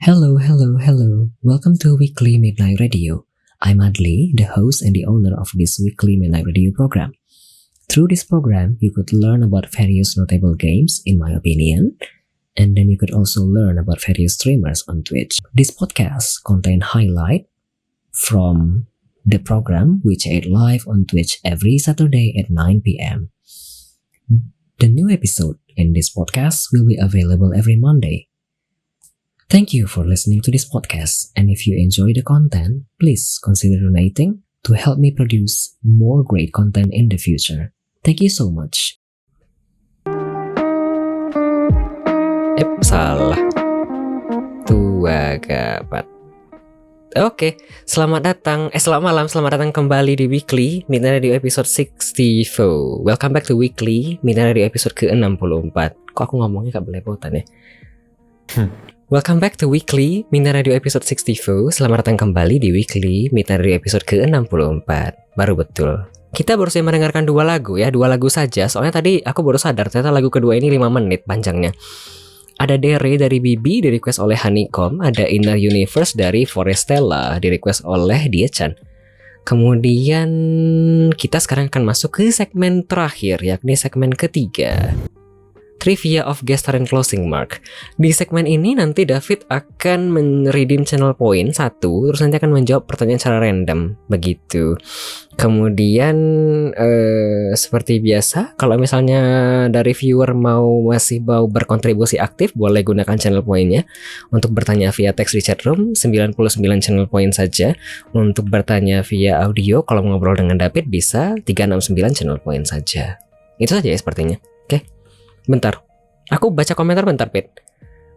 Hello, hello, hello. Welcome to Weekly Midnight Radio. I'm Adli, the host and the owner of this Weekly Midnight Radio program. Through this program, you could learn about various notable games, in my opinion, and then you could also learn about various streamers on Twitch. This podcast contains highlight from the program which aired live on Twitch every Saturday at 9 p.m. The new episode in this podcast will be available every Monday. Thank you for listening to this podcast, and if you enjoy the content, please consider donating to help me produce more great content in the future. Thank you so much. Salah. Tua gapat. Oke, selamat malam, selamat datang kembali di Weekly Midnight Radio episode 64. Welcome back to Weekly Midnight Radio episode ke-64. Kok aku ngomongnya gak belepotan ya? Welcome back to Weekly Midnight Radio episode 64. Selamat datang kembali di Weekly Midnight Radio episode ke-64. Baru betul. Kita baru saja mendengarkan dua lagu saja. Soalnya tadi aku baru sadar ternyata lagu kedua ini 5 menit panjangnya. Ada Dere dari Bibi di request oleh Honeycomb. Ada Inner Universe dari Forestella di request oleh Diechan. Kemudian kita sekarang akan masuk ke segmen terakhir, yakni segmen ketiga, Trivia of Guest Star and Closing Mark. Di segmen ini nanti David akan redeem channel point 1, terus nanti akan menjawab pertanyaan secara random, begitu. Kemudian seperti biasa, kalau misalnya dari viewer masih mau berkontribusi aktif, boleh gunakan channel pointnya. Untuk bertanya via teks di chat room, 99 channel point saja. Untuk bertanya via audio, kalau ngobrol dengan David bisa 369 channel point saja. Itu saja ya sepertinya. Oke. Bentar, aku baca komentar bentar, Pit.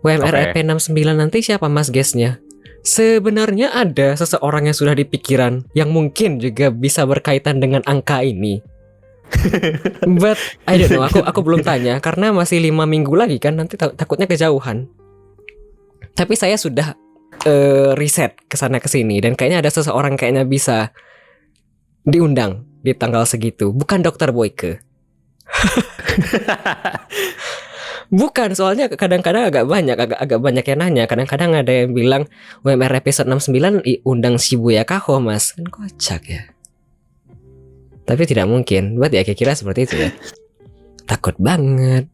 WMRP 69 nanti siapa mas guestnya? Sebenarnya ada seseorang yang sudah di pikiran, yang mungkin juga bisa berkaitan dengan angka ini. But I don't know, aku belum tanya karena masih 5 minggu lagi kan, nanti takutnya kejauhan. Tapi saya sudah riset kesana kesini dan kayaknya ada seseorang kayaknya bisa diundang di tanggal segitu. Bukan Dr. Boyke. Bukan, soalnya kadang-kadang agak banyak yang nanya. Kadang-kadang ada yang bilang WMR episode 69 undang Shibuya Kaho mas. Kan kocak ya. Tapi tidak mungkin. Buat ya kira-kira seperti itu ya. Takut banget.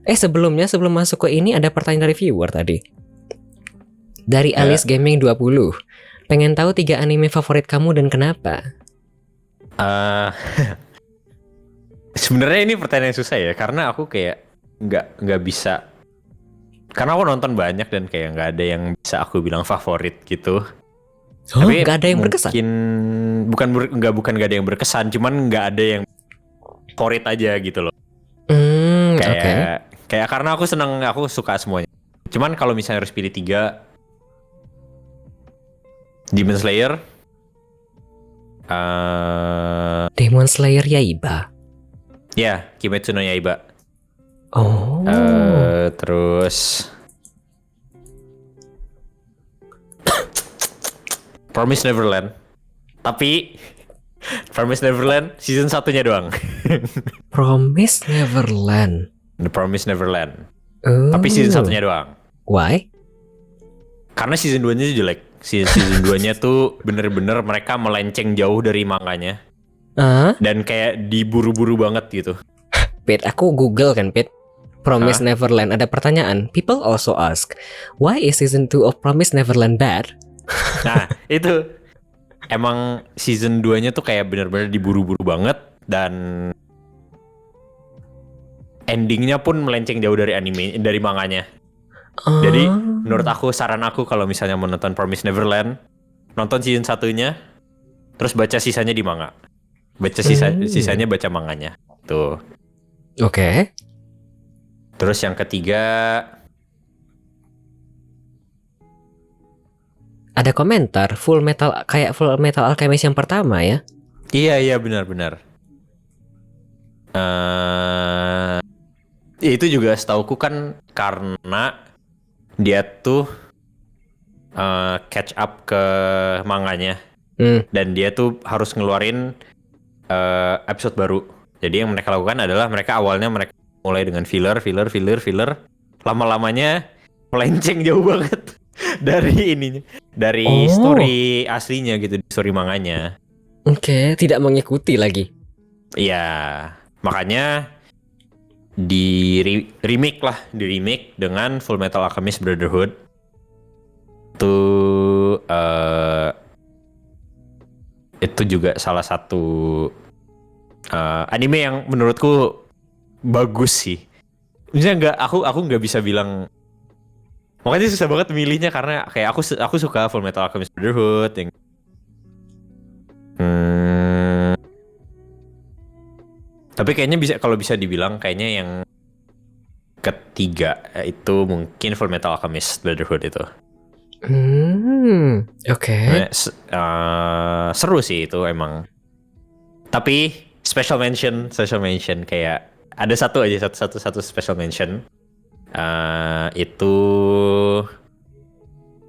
Sebelum masuk ke ini ada pertanyaan dari viewer tadi. Dari Alice Gaming 20. Pengen tahu 3 anime favorit kamu dan kenapa? Sebenarnya ini pertanyaan yang susah ya, karena aku kayak nggak bisa, karena aku nonton banyak dan kayak nggak ada yang bisa aku bilang favorit gitu. Tapi nggak ada yang berkesan. Bukan nggak ada yang berkesan, cuman nggak ada yang favorit aja gitu loh. Kayak karena aku suka semuanya. Cuman kalau misalnya harus pilih 3, Demon Slayer, Demon Slayer Yaiba. Ya, Kimetsu no Yaiba. Oh. Terus Promise Neverland. Tapi Promise Neverland season 1-nya doang. Promise Neverland. The Promise Neverland. Oh. Tapi season 1-nya doang. Why? Karena season 2-nya jelek. Season 2-nya tuh bener-bener mereka melenceng jauh dari manganya. Dan kayak diburu-buru banget gitu. Pit, aku Google kan, Pit. Promise Neverland, ada pertanyaan. People also ask, why is season 2 of Promise Neverland bad? Nah, itu emang season 2-nya tuh kayak bener-bener diburu-buru banget. Dan endingnya pun melenceng jauh dari dari manganya. Jadi menurut aku, saran aku kalau misalnya mau nonton Promise Neverland, nonton season 1-nya, terus baca sisanya di manga. Sisanya baca manganya. Tuh. Oke. Terus yang ketiga, ada komentar Full Metal Alchemist yang pertama ya? Iya benar. Itu juga setauku kan karena dia tuh catch up ke manganya. Dan dia tuh harus ngeluarin episode baru. Jadi yang mereka lakukan adalah mereka mulai dengan filler. Lama-lamanya melenceng jauh banget. dari ininya, dari story aslinya gitu, story manganya. Oke, tidak mengikuti lagi. Iya, makanya di remake lah, di remake dengan Full Metal Alchemist Brotherhood. Itu juga salah satu anime yang menurutku bagus sih. Misalnya aku nggak bisa bilang, makanya susah banget milihnya karena kayak aku suka Full Metal Alchemist Brotherhood yang tapi kayaknya bisa, kalau bisa dibilang kayaknya yang ketiga itu mungkin Full Metal Alchemist Brotherhood itu. Oke. Seru sih itu emang. Tapi special mention kayak ada satu aja, satu special mention. Itu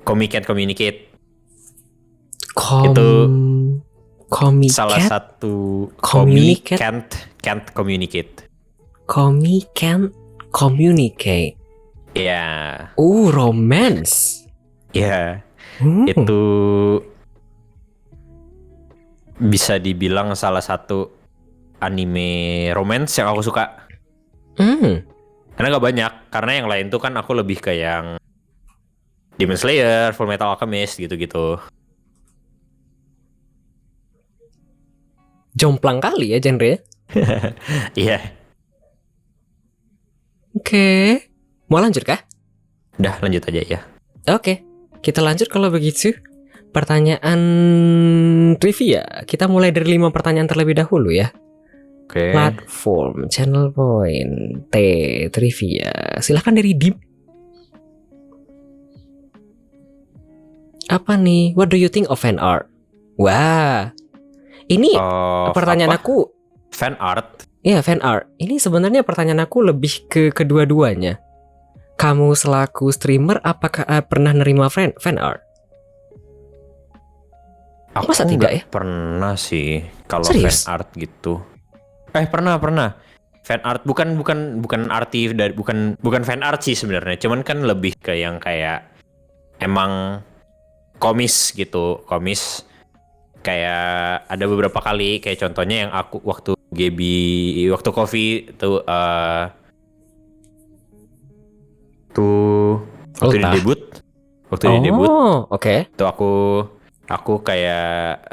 Komi Can't Communicate. Itu salah satu Komi can't communicate. Komi can't communicate. Ya. Romance. Ya. Itu bisa dibilang salah satu anime romance yang aku suka. Karena gak banyak, karena yang lain tuh kan aku lebih ke yang Demon Slayer, Full Metal Alchemist gitu-gitu. Jomplang kali ya genre. Iya. Oke. Mau lanjut kah? Udah, lanjut aja ya. Oke. Kita lanjut kalau begitu. Pertanyaan trivia. Kita mulai dari 5 pertanyaan terlebih dahulu ya. Oke. Platform, channel point, trivia. Silahkan dari Dim. Apa nih? What do you think of fan art? Wah. Ini pertanyaan aku. Fan art? Iya, fan art. Ini sebenarnya pertanyaan aku lebih ke kedua-duanya. Kamu selaku streamer, apakah pernah nerima fan art? Aku masa tidak ya? Pernah sih kalau fan art gitu. Pernah. Fan art bukan arti dari bukan fan art sih sebenarnya. Cuman kan lebih ke yang kayak emang komis gitu, komis. Kayak ada beberapa kali, kayak contohnya yang aku waktu Coffee tuh waktu dia debut. Oke. Tuh aku kayak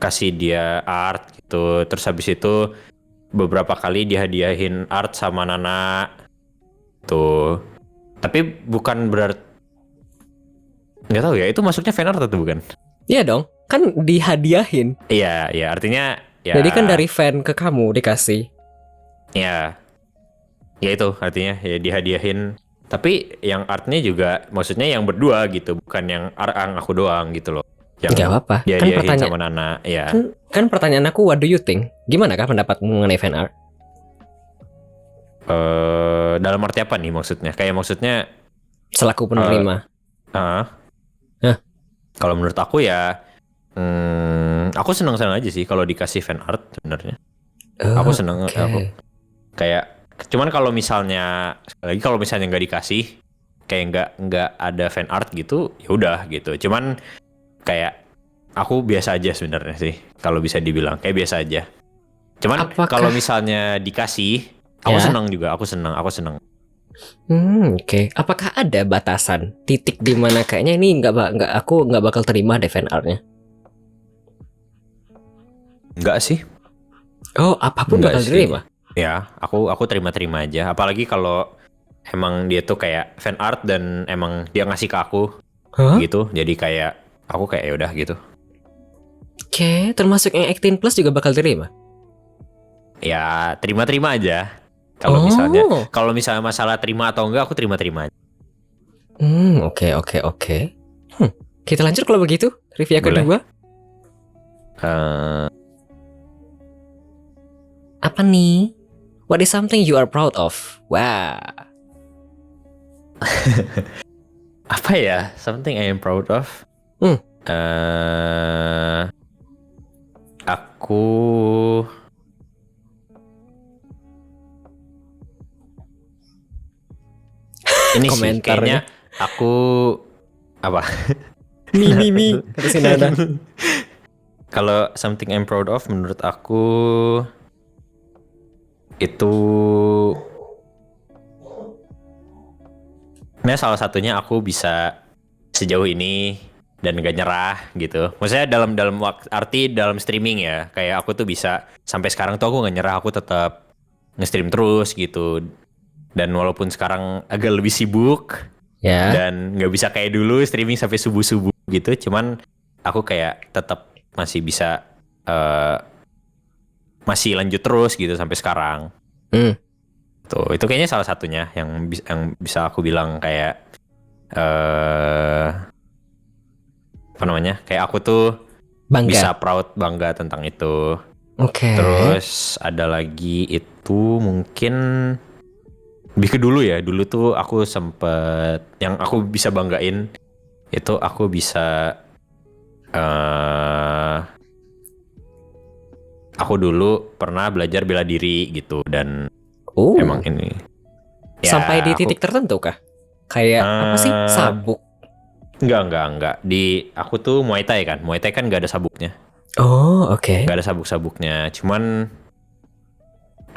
kasih dia art gitu. Terus habis itu beberapa kali dihadiahin art sama Nana tuh. Tapi bukan berarti, nggak tahu ya, itu masuknya fan art atau bukan? Iya dong, kan dihadiahin. Iya, artinya ya. Jadi kan dari fan ke kamu dikasih. Ya itu artinya ya dihadiahin. Tapi yang artnya juga maksudnya yang berdua gitu, bukan yang aku doang gitu loh. Gak apa-apa. Kan pertanyaan sama Nana, ya. Kan pertanyaan aku, what do you think? Gimana kah pendapatmu mengenai fan art? Dalam arti apa nih maksudnya? Kayak maksudnya selaku penerima. Kalau menurut aku ya, aku senang-senang aja sih kalau dikasih fan art sebenarnya. Aku senang. Aku kayak, cuman kalau misalnya nggak dikasih, kayak nggak ada fan art gitu, ya udah gitu. Cuman kayak aku biasa aja sebenarnya sih, kalau bisa dibilang kayak biasa aja. Cuman kalau misalnya dikasih, aku senang juga. Aku senang. Oke. Apakah ada batasan titik di mana kayaknya ini aku nggak bakal terima deh fan artnya? Enggak sih. Apapun bakal terima. Ya, aku terima aja. Apalagi kalau emang dia tuh kayak fan art dan emang dia ngasih ke aku, gitu. Jadi kayak aku kayak yaudah gitu. Oke, termasuk yang 18+ juga bakal terima. Ya, terima aja. Kalau misalnya masalah terima atau enggak, aku terima aja. Oke. Kita lanjut kalau begitu. Trivia kedua. Apa nih? What is something you are proud of? Wah. Apa ya? Something I am proud of? Aku ini sih kayaknya Aku apa? Mi. Kata si Nana. Kalau something I'm proud of menurut aku itu nah salah satunya aku bisa sejauh ini dan gak nyerah gitu. Maksudnya dalam arti dalam streaming ya. Kayak aku tuh bisa sampai sekarang tuh aku gak nyerah, aku tetap nge-stream terus gitu. Dan walaupun sekarang agak lebih sibuk Ya. dan nggak bisa kayak dulu streaming sampai subuh-subuh gitu, cuman aku kayak tetap masih bisa masih lanjut terus gitu sampai sekarang. Tuh, itu kayaknya salah satunya yang bisa aku bilang kayak apa namanya? Kayak aku tuh Bangga. bisa proud, bangga tentang itu. Oke. Terus ada lagi itu mungkin lebih ke dulu ya. Dulu tuh aku sempet yang aku bisa banggain itu aku bisa aku dulu pernah belajar bela diri gitu dan emang ini ya, sampai di titik tertentu kah? Kayak apa sih? Sabuk? Enggak. Di aku tuh Muay Thai kan. Muay Thai kan nggak ada sabuknya. Oh, oke. Nggak ada sabuk-sabuknya. Cuman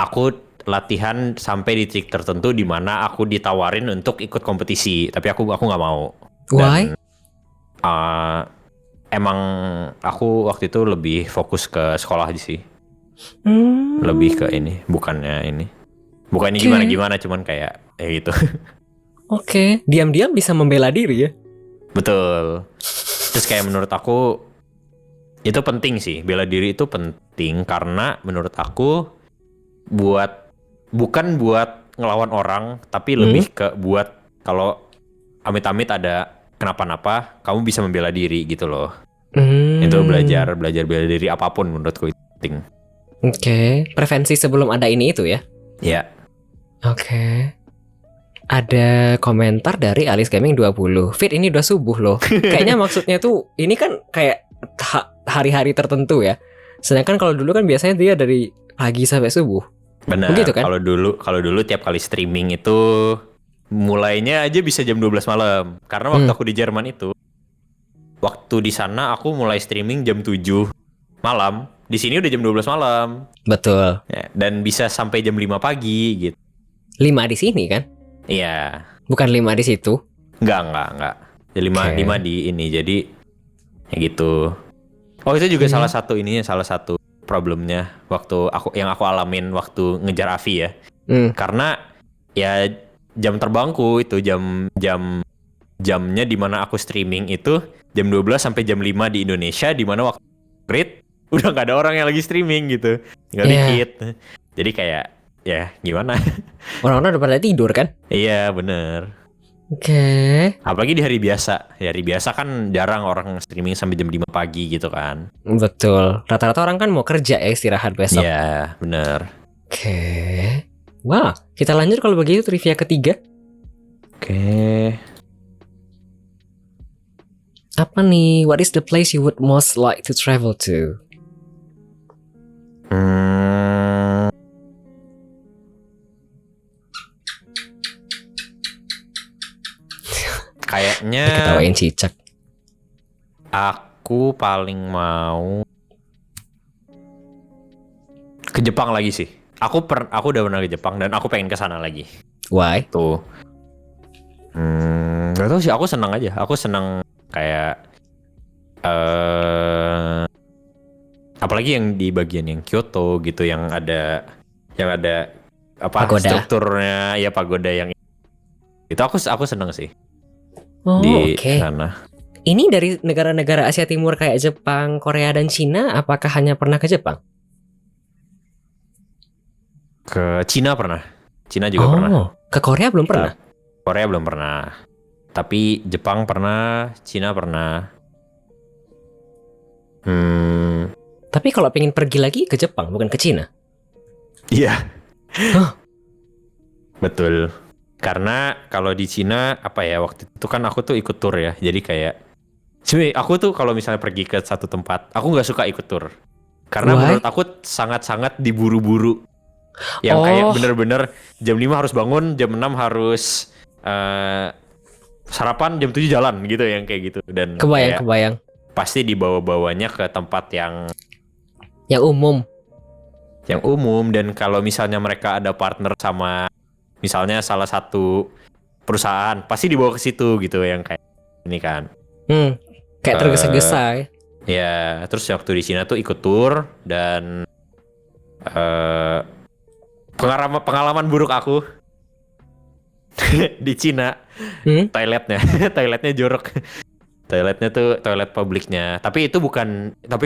aku latihan sampai di titik tertentu di mana aku ditawarin untuk ikut kompetisi, tapi aku nggak mau. Why? Emang aku waktu itu lebih fokus ke sekolah sih. Lebih ke ini, bukannya ini gimana, cuman kayak gitu. Oke. Diam-diam bisa membela diri ya? Betul. Terus kayak menurut aku itu penting sih, bela diri itu penting karena menurut aku bukan buat ngelawan orang, tapi lebih ke buat kalau amit-amit ada kenapa-napa, kamu bisa membela diri gitu loh. Itu belajar bela diri apapun menurutku itu penting. Oke. Prevensi sebelum ada ini itu ya? Ya. Oke. Ada komentar dari Alice Gaming 20. Fit, ini udah subuh loh. Kayaknya maksudnya tuh ini kan kayak hari-hari tertentu ya. Sedangkan kalau dulu kan biasanya dia dari pagi sampai subuh. Benar. Begitu kan? Kalau dulu tiap kali streaming itu mulainya aja bisa jam 12 malam. Karena waktu aku di Jerman itu, waktu di sana aku mulai streaming jam 7 malam. Di sini udah jam 12 malam. Betul. Ya, dan bisa sampai jam 5 pagi gitu. 5 di sini kan? Iya. Bukan 5 di situ. Enggak. Jadi 5 di ini. Jadi ya gitu. Oh, itu juga salah satu problemnya waktu yang aku alamin waktu ngejar Avi ya. Karena ya jam terbangku itu jamnya di mana aku streaming itu jam 12 sampai jam 5 di Indonesia, di mana waktu read udah nggak ada orang yang lagi streaming gitu. Tinggal dikit. Jadi kayak ya gimana? Orang-orang udah pada tidur kan? Iya, bener. Oke. Apalagi di hari biasa. Di hari biasa kan jarang orang streaming sampai jam 5 pagi gitu kan. Betul. Rata-rata orang kan mau kerja ya, istirahat besok. Iya, bener. Oke. Wah, kita lanjut kalau begitu trivia ketiga. Oke. Apa nih? What is the place you would most like to travel to? Kayaknya Diketawain cicak. aku paling mau ke Jepang lagi sih. Aku udah pernah ke Jepang dan aku pengen ke sana lagi. Why? Tuh. Gak tau sih, aku senang aja. Aku senang kayak apalagi yang di bagian yang Kyoto gitu, yang ada apa pagoda. Strukturnya ya, pagoda yang itu aku senang sih. Oh, di oke. sana. Ini dari negara-negara Asia Timur kayak Jepang, Korea, dan Cina, apakah hanya pernah ke Jepang? Ke Cina pernah. Cina juga pernah. Ke Korea belum pernah? Korea belum pernah. Tapi Jepang pernah, Cina pernah. Tapi kalau pengen pergi lagi ke Jepang, bukan ke Cina? Iya. Betul. Karena kalau di Cina apa ya, waktu itu kan aku tuh ikut tour ya. Jadi kayak sebenarnya aku tuh kalau misalnya pergi ke satu tempat, aku nggak suka ikut tour. Karena menurut aku sangat-sangat diburu-buru. Yang kayak bener-bener jam 5 harus bangun, jam 6 harus sarapan jam 7 jalan gitu yang kayak gitu. Dan kayak Kebayang. pasti dibawa-bawanya ke tempat Yang umum. Dan kalau misalnya mereka ada partner sama misalnya salah satu perusahaan pasti dibawa ke situ gitu yang kayak ini kan. Kayak tergesa-gesa ya. Ya, terus waktu di Cina tuh ikut tour dan pengalaman buruk aku di Cina toiletnya jorok. Toiletnya tuh toilet publiknya. Tapi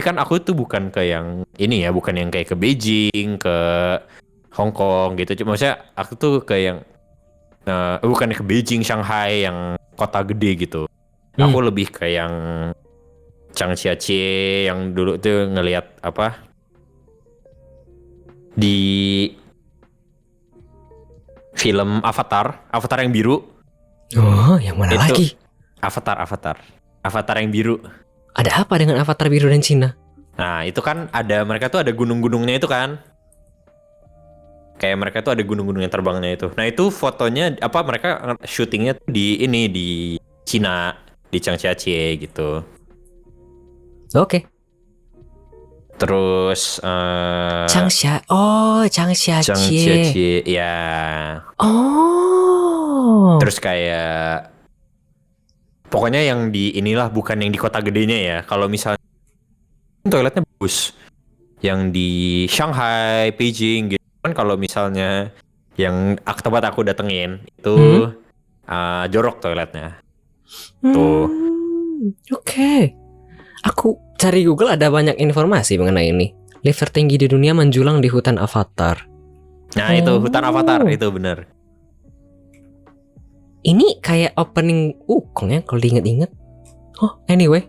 kan aku tuh bukan ke yang ini ya, bukan yang kayak ke Beijing, ke Hong Kong gitu. Cuma maksudnya aku tuh ke yang bukan ke Beijing, Shanghai yang kota gede gitu. Aku lebih ke yang Changjiajie yang dulu tuh ngelihat apa di film Avatar yang biru. Oh, yang mana itu, lagi? Avatar yang biru. Ada apa dengan Avatar biru dan Cina? Nah, itu kan mereka tuh ada gunung-gunungnya itu kan. Kayak mereka tuh ada gunung-gunung yang terbangnya itu. Nah, itu fotonya mereka syutingnya tuh di Cina, di Changjiajie gitu. Oke. Terus Changjiajie. Ya. Oh. Terus kayak pokoknya yang di inilah, bukan yang di kota gedenya ya. Kalau misalnya toiletnya bagus. Yang di Shanghai, Beijing gitu kan, kalau misalnya yang tempat aku datengin itu jorok toiletnya. Tuh. Oke. Aku cari Google ada banyak informasi mengenai ini. Lift tertinggi di dunia menjulang di hutan Avatar. Nah, itu hutan Avatar itu bener. Ini kayak opening Wukong ya kalau diinget-inget. Oh, anyway.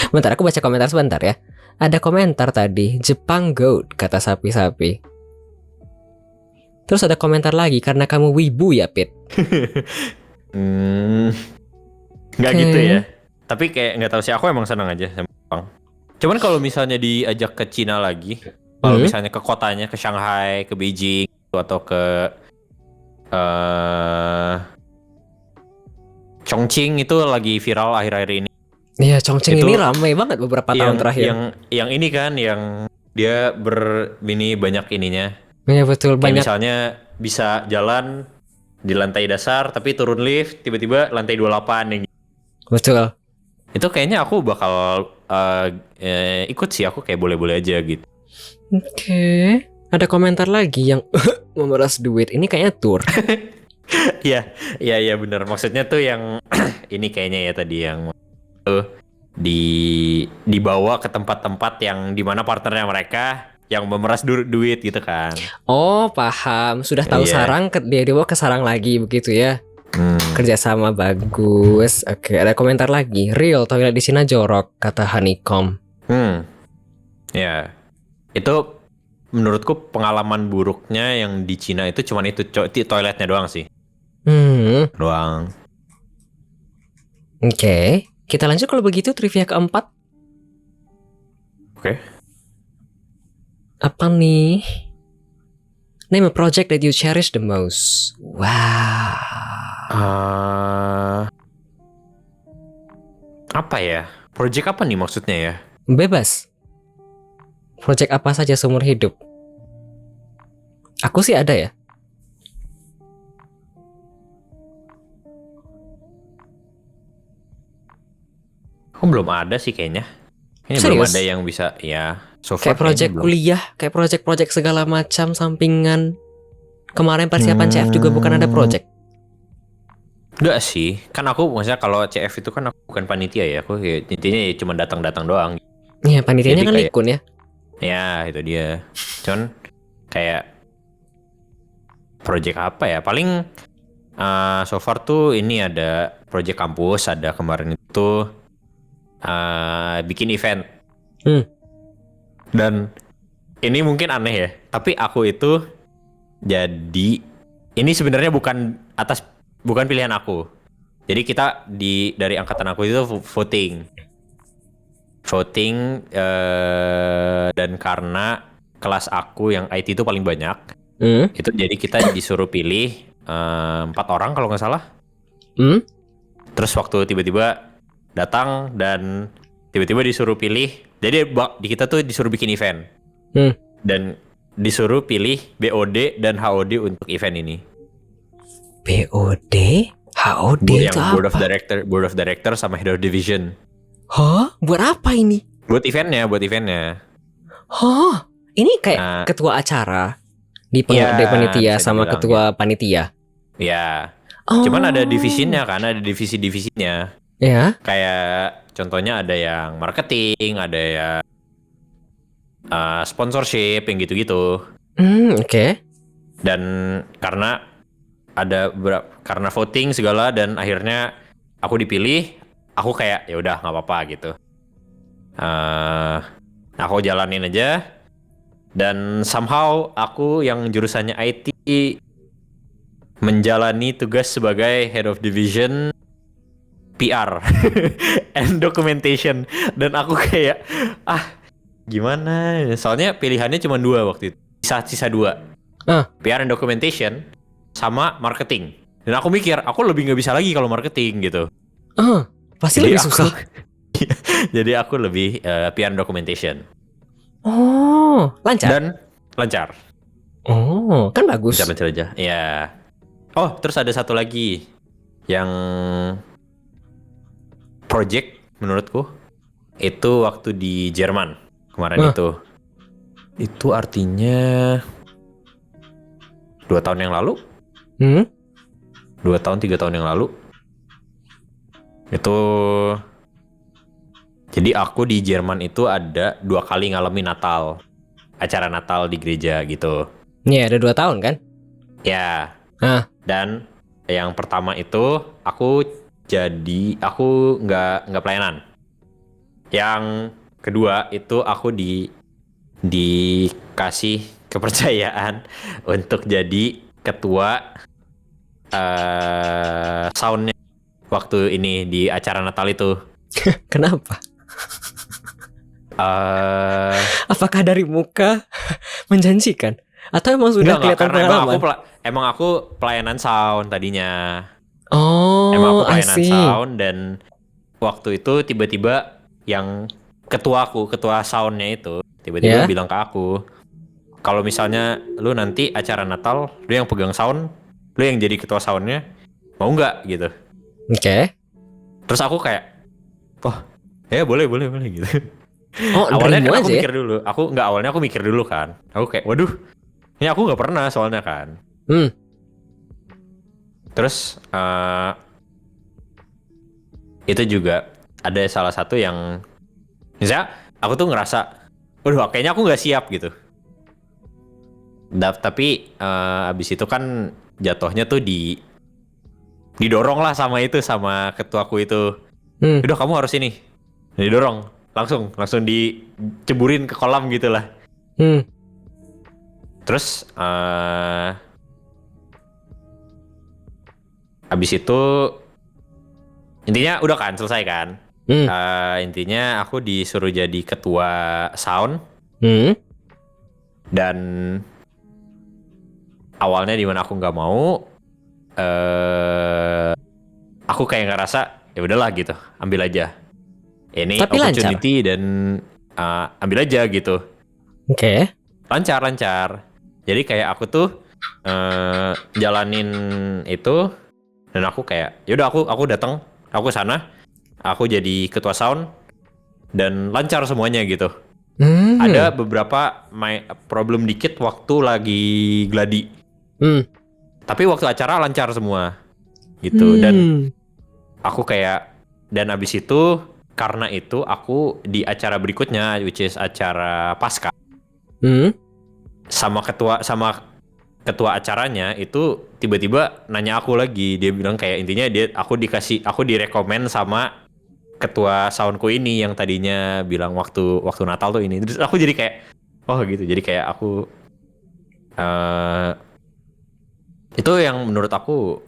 Bentar, aku baca komentar sebentar ya. Ada komentar tadi, Jepang goat, kata sapi-sapi. Terus ada komentar lagi, karena kamu wibu ya, Pit. Nggak gitu ya. Tapi kayak nggak tahu sih, aku emang senang aja sama Jepang. Cuman kalau misalnya diajak ke Cina lagi, kalau misalnya ke kotanya, ke Shanghai, ke Beijing, atau ke Chongqing itu lagi viral akhir-akhir ini. Iya, Chongqing ini ramai banget beberapa tahun terakhir. Yang ini kan, yang dia banyak ininya. Iya betul, kayak banyak. Misalnya bisa jalan di lantai dasar, tapi turun lift, tiba-tiba lantai 28 yang. Betul. Itu kayaknya aku bakal ikut sih, aku kayak boleh-boleh aja gitu. Oke. Ada komentar lagi yang memeras duit. Ini kayaknya tour. Iya bener. Maksudnya tuh yang ini kayaknya ya tadi yang dibawa ke tempat-tempat yang dimana partnernya mereka yang memeras duit gitu kan. Oh, paham. Sudah tahu sarang, dia dibawa ke sarang lagi begitu ya. Kerjasama bagus. Oke, ada komentar lagi. Real, toilet di Cina jorok, kata Honeycomb. Ya, itu menurutku pengalaman buruknya yang di Cina itu cuman itu toiletnya doang sih. Doang. Oke, kita lanjut kalau begitu trivia keempat. Oke. Apa nih? Name a project that you cherish the most. Wow. Apa ya? Project apa nih maksudnya ya? Bebas. Project apa saja seumur hidup. Aku sih ada ya. Aku belum ada sih kayaknya. Ini belum ada yang bisa ya. So far kayak project kuliah, kayak project segala macam sampingan. Kemarin persiapan CF juga bukan ada project. Enggak sih, kan aku maksudnya kalau CF itu kan aku bukan panitia ya, aku intinya ya cuma datang-datang doang. Iya, panitianya kan Likun ya. Ya, itu dia. Cuman kayak project apa ya? Paling so far tuh ini ada project kampus, ada kemarin itu bikin event. Dan ini mungkin aneh ya, tapi aku itu jadi ini sebenarnya bukan pilihan aku. Jadi kita dari angkatan aku itu voting dan karena kelas aku yang IT itu paling banyak, itu jadi kita disuruh pilih 4 orang kalau nggak salah. Terus waktu tiba-tiba datang dan tiba-tiba disuruh pilih. Jadi di kita tuh disuruh bikin event. Dan disuruh pilih BOD dan HOD untuk event ini. BOD? HOD itu apa? Board of Director sama Head of Division. Hah? Buat apa ini? Buat eventnya. Hah? Ini kayak ketua acara di panitia sama ketua panitia. Ya. Cuman ada divisinya kan, ada divisi-divisinya. Ya. Kayak contohnya ada yang marketing, ada yang sponsorship, yang gitu-gitu. Oke. Dan karena karena voting segala dan akhirnya aku dipilih, aku kayak ya udah nggak apa-apa gitu. Aku jalanin aja. Dan somehow aku yang jurusannya IT menjalani tugas sebagai Head of Division PR and Documentation. Dan aku kayak gimana? Soalnya pilihannya cuma 2 waktu itu. Sisa 2. PR and Documentation sama marketing. Dan aku mikir aku lebih nggak bisa lagi kalau marketing gitu. Pasti jadi lebih susah. Jadi aku lebih PR and Documentation. Lancar. Dan lancar. Kan bagus. Lancar aja. Ya. Terus ada satu lagi yang project menurutku itu waktu di Jerman kemarin itu. Itu artinya 2 tahun yang lalu. 2 tahun 3 tahun yang lalu. Itu jadi aku di Jerman itu ada 2 kali ngalamin Natal. Acara Natal di gereja gitu. Iya, ada 2 tahun kan? Ya. Dan yang pertama itu aku nggak pelayanan. Yang kedua itu aku dikasih kepercayaan untuk jadi ketua soundnya waktu ini di acara Natal itu. Kenapa? Apakah dari muka menjanjikan? Atau emang sudah kelihatan pengalaman? Emang aku pelayanan sound tadinya. Emang aku pelayanan sound dan waktu itu tiba-tiba yang ketua soundnya itu tiba-tiba bilang ke aku, kalau misalnya lu nanti acara Natal, lu yang pegang sound, lu yang jadi ketua soundnya, mau nggak gitu? Oke. Terus aku kayak, ya boleh gitu. Awalnya kan aku mikir dulu. Awalnya aku mikir dulu kan. Aku kayak, waduh, ini aku nggak pernah soalnya kan. Terus itu juga ada salah satu yang misalnya aku tuh ngerasa, waduh, kayaknya aku nggak siap gitu. Tapi abis itu kan jatuhnya tuh didorong lah sama ketuaku itu. Udah, kamu harus ini. Didorong, langsung diceburin ke kolam gitu lah. Terus abis itu intinya udah kan, selesai kan. Intinya aku disuruh jadi ketua sound. Dan awalnya dimana aku nggak mau, aku kayak ngerasa ya udahlah gitu, ambil aja ini. Tapi opportunity lancar. Dan ambil aja gitu. Oke. Lancar. Jadi kayak aku tuh jalanin itu dan aku kayak yaudah aku datang, aku sana, aku jadi ketua sound dan lancar semuanya gitu. Ada beberapa problem dikit waktu lagi gladi. Tapi waktu acara lancar semua gitu. Dan aku kayak, dan abis itu karena itu aku di acara berikutnya, which is acara Pasca, sama ketua acaranya itu tiba-tiba nanya aku lagi. Dia bilang kayak intinya aku direkomend sama ketua soundku ini yang tadinya bilang waktu Natal tuh ini. Terus aku jadi kayak gitu. Jadi kayak aku itu yang menurut aku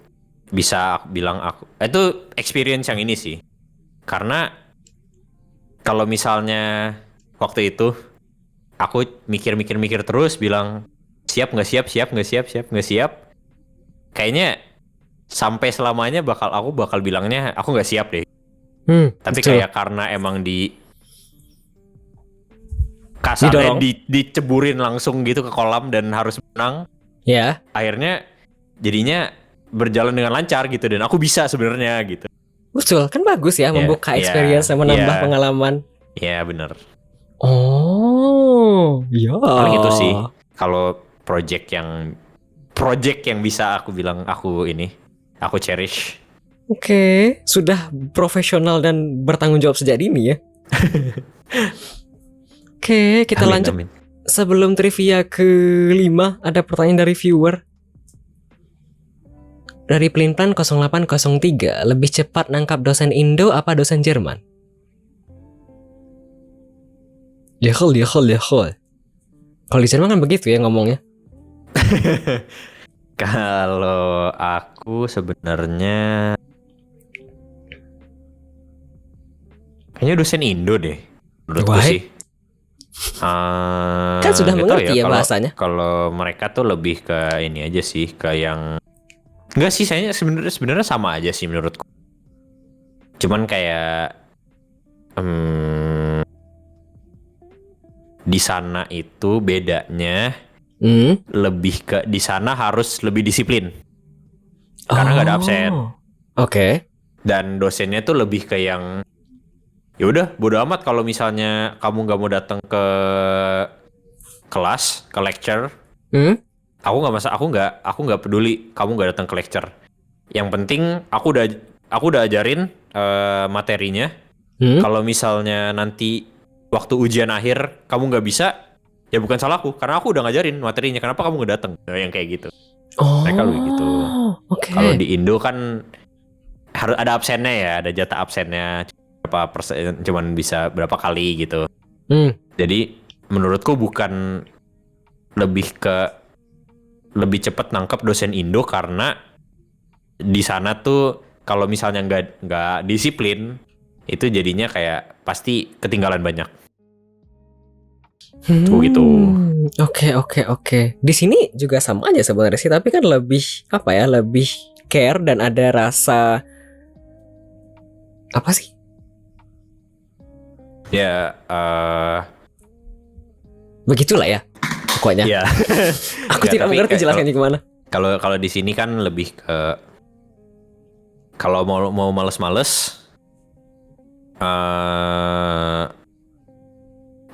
bisa bilang itu experience yang ini sih. Karena kalau misalnya waktu itu aku mikir terus bilang siap nggak siap. Kayaknya sampai selamanya aku bakal bilangnya aku nggak siap deh. Tapi betul. kayak karena emang kasarnya Didorong. diceburin langsung gitu ke kolam dan harus menang, Ya, akhirnya jadinya berjalan dengan lancar gitu dan aku bisa sebenarnya gitu. betul. Kan bagus ya, Ya, membuka ya, experience dan menambah ya, pengalaman. ya bener. Oh, ya. Paling itu sih kalau project yang bisa aku bilang aku cherish. Oke, sudah profesional dan bertanggung jawab sejak dini ya. Oke, kita Amin, lanjut. amin. Sebelum trivia ke-5, ada pertanyaan dari viewer. Dari Pelintan 0803, lebih cepat nangkap dosen Indo apa dosen Jerman? Kalau di Jerman kan begitu ya ngomongnya. Kalau aku sebenarnya kayaknya dosen Indo deh menurutku Why? sih. Kan sudah Nggak tahu mengerti ya bahasanya. Kalau mereka tuh lebih ke ini aja sih, ke yang enggak sih, saya sebenarnya sama aja sih menurutku. Cuman kayak di sana itu bedanya lebih ke di sana harus lebih disiplin karena nggak ada absen. Oke. Dan dosennya tuh lebih ke yang ya udah bodo amat kalau misalnya kamu nggak mau datang ke kelas, ke lecture. Aku nggak peduli kamu nggak datang ke lecture. Yang penting aku udah ajarin materinya. Kalau misalnya nanti waktu ujian akhir kamu nggak bisa, ya bukan salahku karena aku udah ngajarin materinya. Kenapa kamu nggak datang? Yang kayak gitu. Mereka lebih gitu. Oke. Kalau di Indo kan harus ada absennya ya, ada jatah absennya berapa persen, cuman bisa berapa kali gitu. Jadi menurutku bukan lebih cepat nangkep dosen Indo karena di sana tuh kalau misalnya nggak disiplin itu jadinya kayak pasti ketinggalan banyak. Gitu. Oke. Di sini juga sama aja sebenarnya sih, tapi kan lebih apa ya? Lebih care dan ada rasa apa sih? Ya, Begitulah ya. Pokoknya. ya. Aku tidak mengerti jelasnya gimana. Kalau di sini kan lebih ke kalau mau males-males,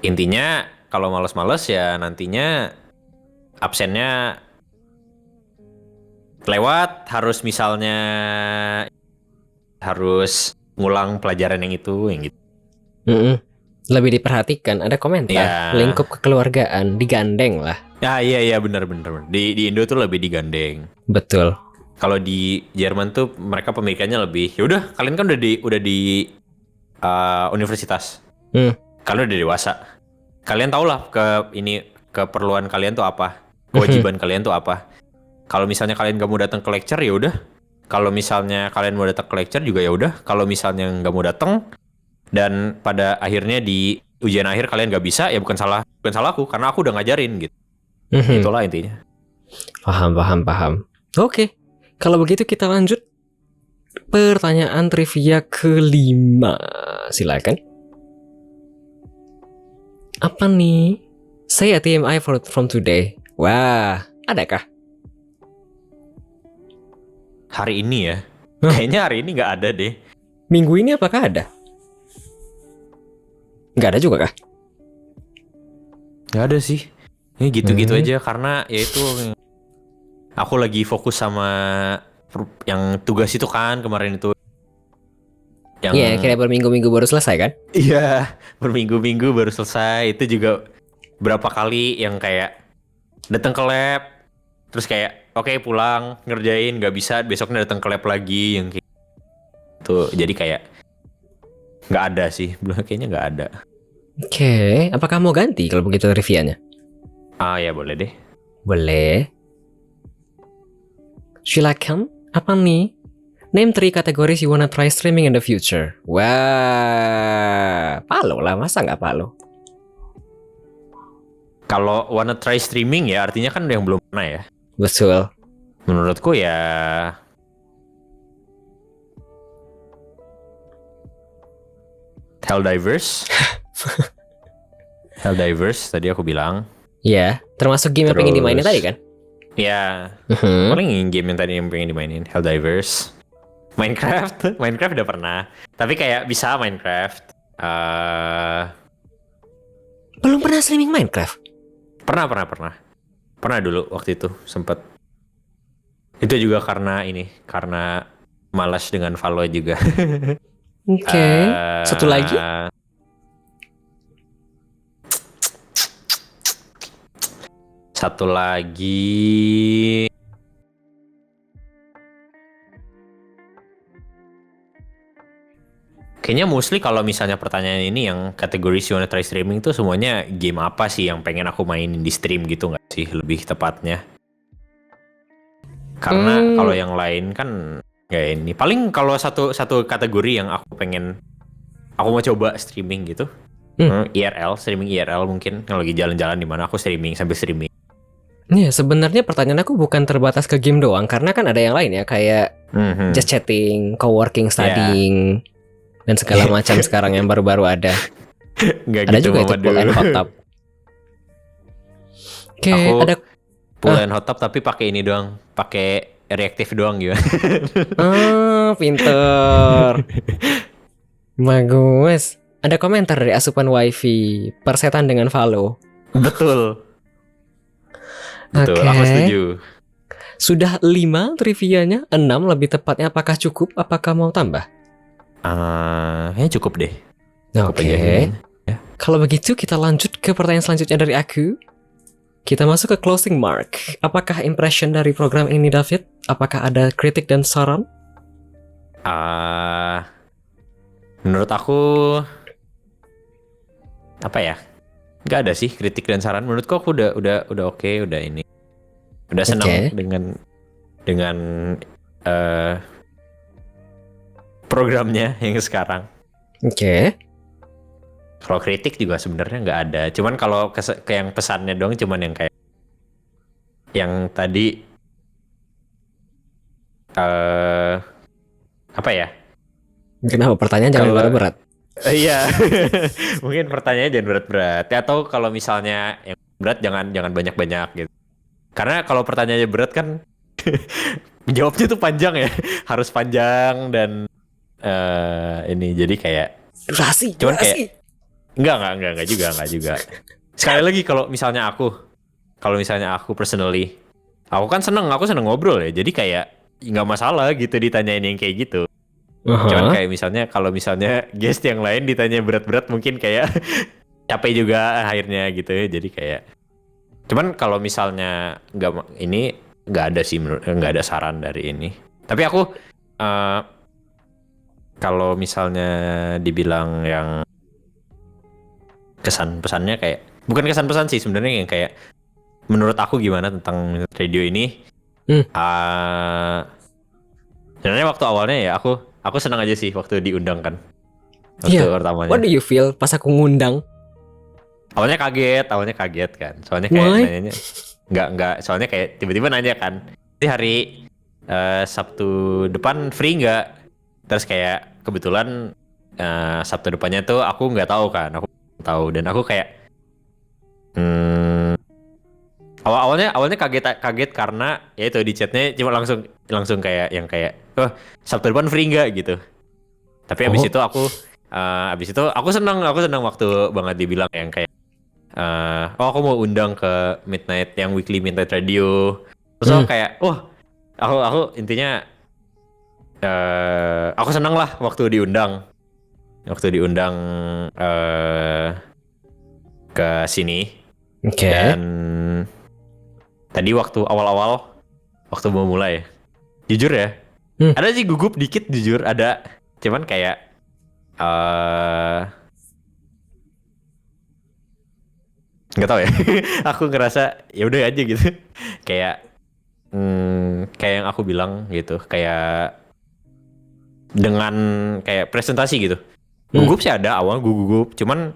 intinya kalau males-males ya nantinya absennya lewat, harus misalnya harus ngulang pelajaran yang gitu. Lebih diperhatikan. Ada komentar Ya. lingkup kekeluargaan digandeng lah. Ya, iya benar. Di Indo tuh lebih digandeng. Betul. Kalau di Jerman tuh mereka pemikirannya lebih ya udah, kalian kan udah di universitas. Kalian udah dewasa. Kalian tau lah keperluan kalian tuh apa, kewajiban kalian tuh apa. Kalau misalnya kalian gak mau datang ke lecture ya udah. Kalau misalnya kalian mau datang ke lecture juga ya udah. Kalau misalnya nggak mau datang dan pada akhirnya di ujian akhir kalian nggak bisa, ya bukan salahku karena aku udah ngajarin gitu. Itulah intinya. Paham. Oke. Kalau begitu kita lanjut pertanyaan trivia ke-5. Silakan. Apa nih? Say a TMI from today. Wah, adakah? Hari ini ya? Kayaknya hari ini nggak ada deh. Minggu ini apakah ada? Nggak ada juga kah? Nggak ada sih. Ini gitu-gitu aja karena ya itu aku lagi fokus sama yang tugas itu kan kemarin itu. Iya, kira berminggu-minggu baru selesai kan? Iya, berminggu-minggu baru selesai. Itu juga berapa kali yang kayak datang ke lab, terus kayak oke, pulang ngerjain, nggak bisa, besoknya datang ke lab lagi yang kayak itu. Jadi kayak nggak ada sih, kayaknya nggak ada. Oke, apakah mau ganti kalau begitu trivianya? Ya boleh deh. Boleh. Silakan. Apa nih? Name 3 categories you wanna try streaming in the future. Wah, Palo lah, masa nggak Palo? Kalau wanna try streaming ya artinya kan yang belum pernah ya. Betul. Menurutku ya Helldivers. Helldivers tadi aku bilang. Ya, termasuk game yang pengen Terus- dimainin tadi kan? Ya, Mhm. paling game yang tadi yang pengen dimainin Helldivers. Minecraft, Minecraft udah pernah. Tapi kayak bisa Minecraft. Belum pernah streaming Minecraft. Pernah dulu waktu itu sempet. Itu juga karena malas dengan Valo juga. Oke. Satu lagi? Satu lagi. Kayaknya mostly kalau misalnya pertanyaan ini yang kategori you wanna try streaming tuh semuanya game apa sih yang pengen aku mainin di stream gitu nggak sih lebih tepatnya? Karena kalau yang lain kan nggak ini. Paling kalau satu kategori yang aku mau coba streaming gitu. IRL, streaming IRL mungkin yang lagi jalan-jalan di mana aku streaming sambil streaming. Iya, sebenarnya pertanyaan aku bukan terbatas ke game doang, karena kan ada yang lain ya, kayak just chatting, co-working, studying, dan segala macam sekarang yang baru-baru ada. Nggak Ada gitu juga itu Muhammad pull and dulu. hot tub. Oke, Aku ada pull and hot tub tapi pakai ini doang, pakai reaktif doang gitu. pinter. Bagus. Ada komentar dari asupan wifi, persetan dengan Valo. Betul. Betul, Oke. aku setuju. Sudah 5 trivianya, 6 lebih tepatnya. Apakah cukup? Apakah mau tambah? Kayaknya cukup deh. Cukup Oke. aja ini. Kalau begitu kita lanjut ke pertanyaan selanjutnya dari aku. Kita masuk ke closing mark. Apakah impression dari program ini, David? Apakah ada kritik dan saran? Menurut aku apa ya? Nggak ada sih kritik dan saran. Menurutku aku udah oke, udah ini. Udah senang Oke. dengan programnya yang sekarang. Oke. Kalau kritik juga sebenarnya nggak ada. Cuman kalau ke yang pesannya doang cuman yang kayak yang tadi apa ya? Kenapa pertanyaan jangan Kalau- berat-berat? Iya. Mungkin pertanyaannya jangan berat-berat. Ya, atau kalau misalnya yang berat jangan banyak-banyak gitu. Karena kalau pertanyaannya berat kan jawabnya tuh panjang ya. Harus panjang dan ini jadi kayak Durasi, Cuman durasi. Enggak juga. Sekali lagi kalau misalnya aku personally, aku seneng ngobrol ya. Jadi kayak nggak masalah gitu ditanyain yang kayak gitu. Cuman kayak kalau misalnya guest yang lain ditanya berat-berat mungkin kayak capek juga akhirnya gitu ya. Jadi kayak cuman kalau misalnya nggak ada sih nggak ada saran dari ini. Tapi aku kalau misalnya dibilang yang kesan pesannya kayak bukan kesan pesan sih sebenarnya yang kayak menurut aku gimana tentang radio ini. Sebenarnya waktu awalnya ya aku senang aja sih waktu diundang kan. Waktu pertamanya. What do you feel pas aku ngundang? Awalnya kaget kan. Soalnya kayak Why? nanyanya enggak, soalnya kayak tiba-tiba nanya kan. Ini hari Sabtu depan free nggak? Terus kayak kebetulan Sabtu depannya tuh aku nggak tahu kan. Aku tahu dan aku kayak awalnya kaget karena ya itu di chatnya cuma langsung kayak yang kayak Sabtu depan free nggak gitu. Tapi abis itu aku senang waktu banget dibilang yang kayak aku mau undang ke weekly midnight radio. Terus aku kayak aku intinya aku senang lah waktu diundang ke sini. Oke. Dan tadi waktu awal-awal waktu mau mulai jujur ya ada sih gugup dikit jujur ada, cuman kayak nggak tahu ya. Aku ngerasa ya udah aja gitu. Kayak yang aku bilang gitu, kayak dengan kayak presentasi gitu. Gugup sih ada awal gugup, cuman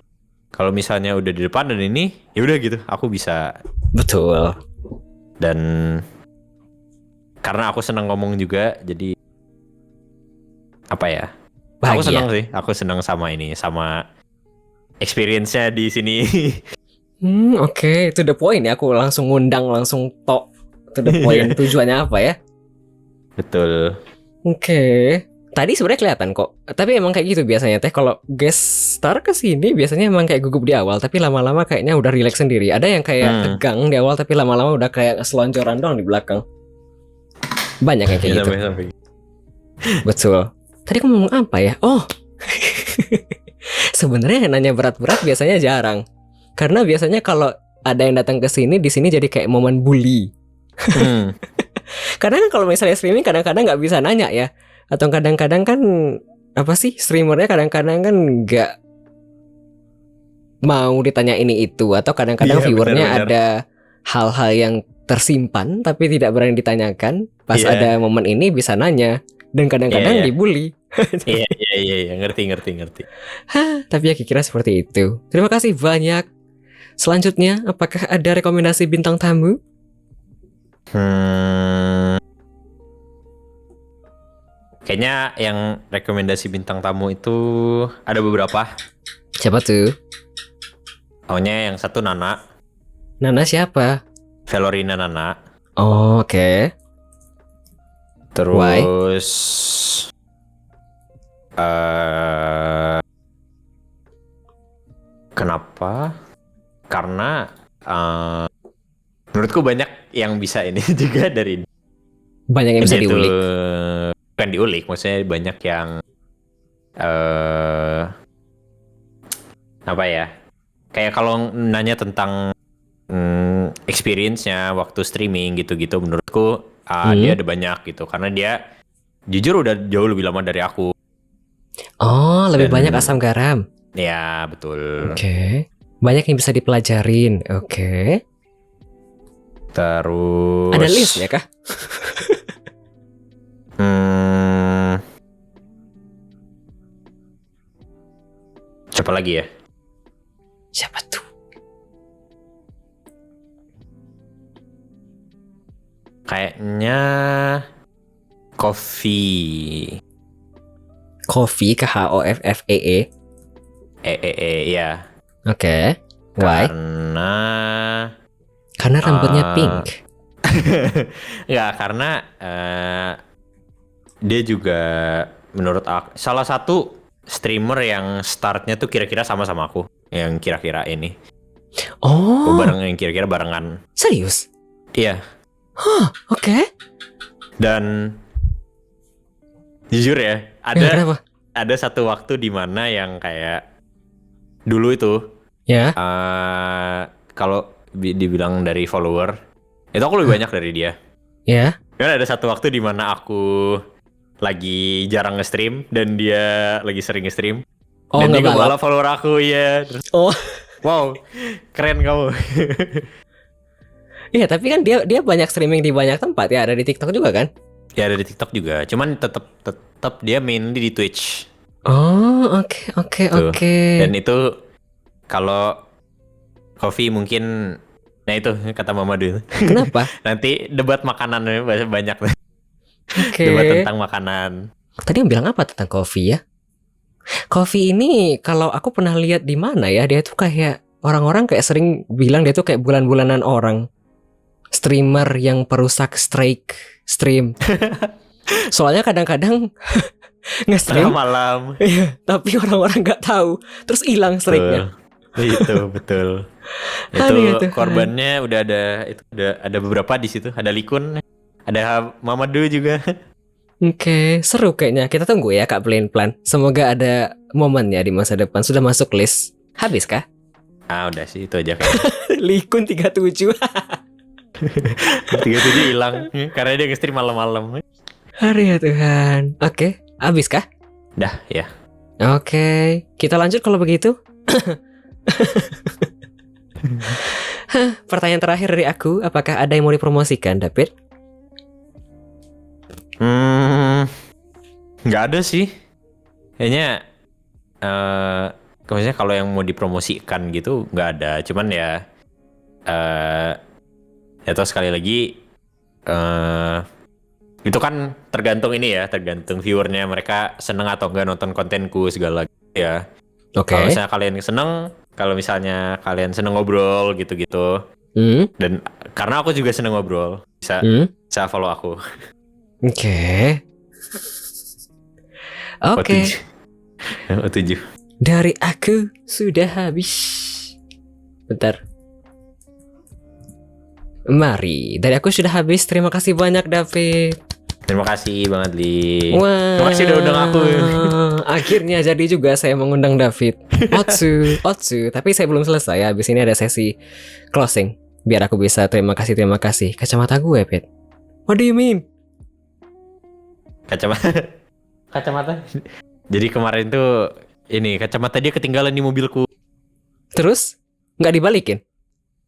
kalau misalnya udah di depan dan ini ya udah gitu, aku bisa. Betul. Dan karena aku senang ngomong juga, jadi apa ya? Aku bahagia. senang sih. Aku senang sama ini, sama experience-nya di sini. Oke, to the point ya. Aku langsung ngundang, langsung to the point. Tujuannya apa ya? Betul. Oke. Tadi sebenarnya kelihatan kok. Tapi emang kayak gitu biasanya teh. Kalau guest star ke sini biasanya emang kayak gugup di awal, tapi lama-lama kayaknya udah relax sendiri. Ada yang kayak tegang di awal, tapi lama-lama udah kayak selonjoran doang di belakang. Banyak yang kayak gitu. Sampai. Betul. Tadi aku ngomong apa ya? Oh. Sebenarnya yang nanya berat-berat biasanya jarang. Karena biasanya kalau ada yang datang ke sini, di sini jadi kayak momen bully. Karena kan kalau misalnya streaming kadang-kadang nggak bisa nanya ya. Atau kadang-kadang kan apa sih, streamernya kadang-kadang kan nggak mau ditanya ini itu, atau kadang-kadang Iya, viewernya benar-benar. ada hal-hal yang tersimpan tapi tidak berani ditanyakan. Pas Iya. ada momen ini bisa nanya, dan kadang-kadang Iya. dibully. Iya, ngerti. Hah, tapi ya kira seperti itu. Terima kasih banyak. Selanjutnya, apakah ada rekomendasi bintang tamu? Kayaknya yang rekomendasi bintang tamu itu ada beberapa. Siapa tuh? Awalnya yang satu Nana, Nana siapa? Velorina Nana. Oh, oke. Terus kenapa? Karena menurutku banyak yang bisa ini juga dari Banyak yang bisa itu. diulik. Bukan diulik, maksudnya banyak yang apa ya? Kayak kalau nanya tentang experience-nya waktu streaming gitu-gitu, menurutku dia ada banyak gitu, karena dia jujur udah jauh lebih lama dari aku. Oh, lebih Dan- banyak asam garam. Ya betul. Oke. Banyak yang bisa dipelajarin. Oke. Terus Ada list ya kah? Siapa lagi ya? Siapa tuh? Kayaknya Coffee. Coffee, KHOFFEE. Ya. Oke. Why? Karena rambutnya pink. Nggak, karena dia juga menurut aku salah satu streamer yang startnya tuh kira-kira sama-sama aku, yang kira-kira ini. Oh, Yang kira-kira barengan. serius? Iya. Oke. Dan jujur ya, Kenapa? ada satu waktu di mana yang kayak dulu itu Ya. kalau dibilang dari follower itu aku lebih banyak dari dia. Ya. Kan ada satu waktu di mana aku lagi jarang nge-stream dan dia lagi sering nge-stream. Oh, dan dia nggak balap. ngebalap follower aku, ya. Terus, Oh. wow, keren kamu. Iya, tapi kan dia banyak streaming di banyak tempat ya. Ada di TikTok juga kan? Ya ada di TikTok juga, cuman tetap dia mainly di Twitch. Oh, oke. Tuh. Dan itu kalau Coffee mungkin, nah itu kata Mama dulu. Kenapa? Nanti debat makanan banyak. Oke. Debat tentang makanan. Tadi yang bilang apa tentang Coffee ya? Coffee ini kalau aku pernah lihat di mana ya, dia tuh kayak orang-orang kayak sering bilang dia tuh kayak bulan-bulanan orang. Streamer yang perusak stream. Soalnya kadang-kadang nge-stream, Malam. iya, tapi orang-orang nggak tahu, terus hilang streaknya. Itu betul. Aduh, Itu Tuhan. korbannya udah ada beberapa di situ. Ada Likun, ada Mamadou juga. Oke, seru kayaknya. Kita tunggu ya Kak Plan. Semoga ada momennya di masa depan. Sudah masuk list. Habis kah? Udah sih itu aja kayaknya. Likun 37. 37 hilang karena dia nge-stream malam-malam. Hari ya Tuhan. Oke, habis kah? Dah ya. Oke, kita lanjut kalau begitu. Pertanyaan terakhir dari aku, apakah ada yang mau dipromosikan, David? Nggak ada sih. Kayaknya maksudnya kalau yang mau dipromosikan gitu nggak ada. Cuman ya atau sekali lagi Itu kan tergantung ini ya, tergantung viewernya, mereka seneng atau enggak nonton kontenku segala ya. Oke. Kalau misalnya kalian seneng, kalau misalnya kalian seneng ngobrol gitu-gitu, Hmm. dan karena aku juga seneng ngobrol, bisa Hmm. bisa follow aku. Oke. Oke. O7. Dari aku sudah habis. Bentar. Mari, dari aku sudah habis. Terima kasih banyak, David. Terima kasih banget, Li. Wah, Terima kasih udah undang aku. Akhirnya jadi juga saya mengundang David. Otsu. Tapi saya belum selesai. Habis ini ada sesi closing. Biar aku bisa terima kasih. Kacamata gue, Pet. What do you mean? Kacamata. Jadi kemarin tuh ini kacamata dia ketinggalan di mobilku. Terus? Nggak dibalikin?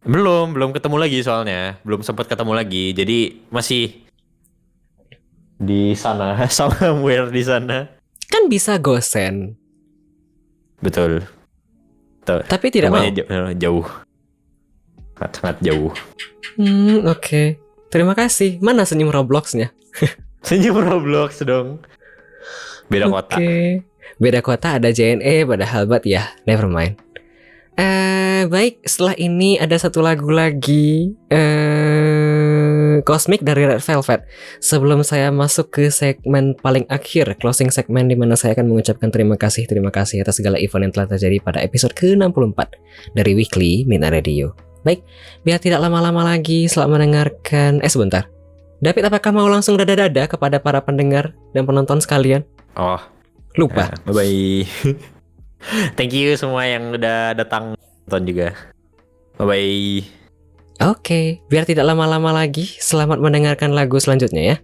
Belum ketemu lagi soalnya. Belum sempat ketemu lagi. Jadi masih di sana, somewhere di sana. Kan bisa gosen. Betul. Tapi tidak mau. Rumahnya jauh. Sangat jauh. Oke. Terima kasih. Mana senyum Robloxnya? Senyum Roblox dong. Beda kota. Oke. Beda kota ada JNE padahal ya. Never mind. Baik, setelah ini ada satu lagu lagi. Cosmic dari Red Velvet. Sebelum saya masuk ke segmen paling akhir, closing segmen di mana saya akan mengucapkan terima kasih atas segala event yang telah terjadi pada episode ke-64 dari Weekly Midnight Radio. Baik, biar tidak lama-lama lagi, selamat mendengarkan. Sebentar. David, apakah mau langsung dada-dada kepada para pendengar dan penonton sekalian? Oh, Lupa. bye-bye. Thank you semua yang udah datang nonton juga. Bye-bye. Oke, biar tidak lama-lama lagi, selamat mendengarkan lagu selanjutnya ya.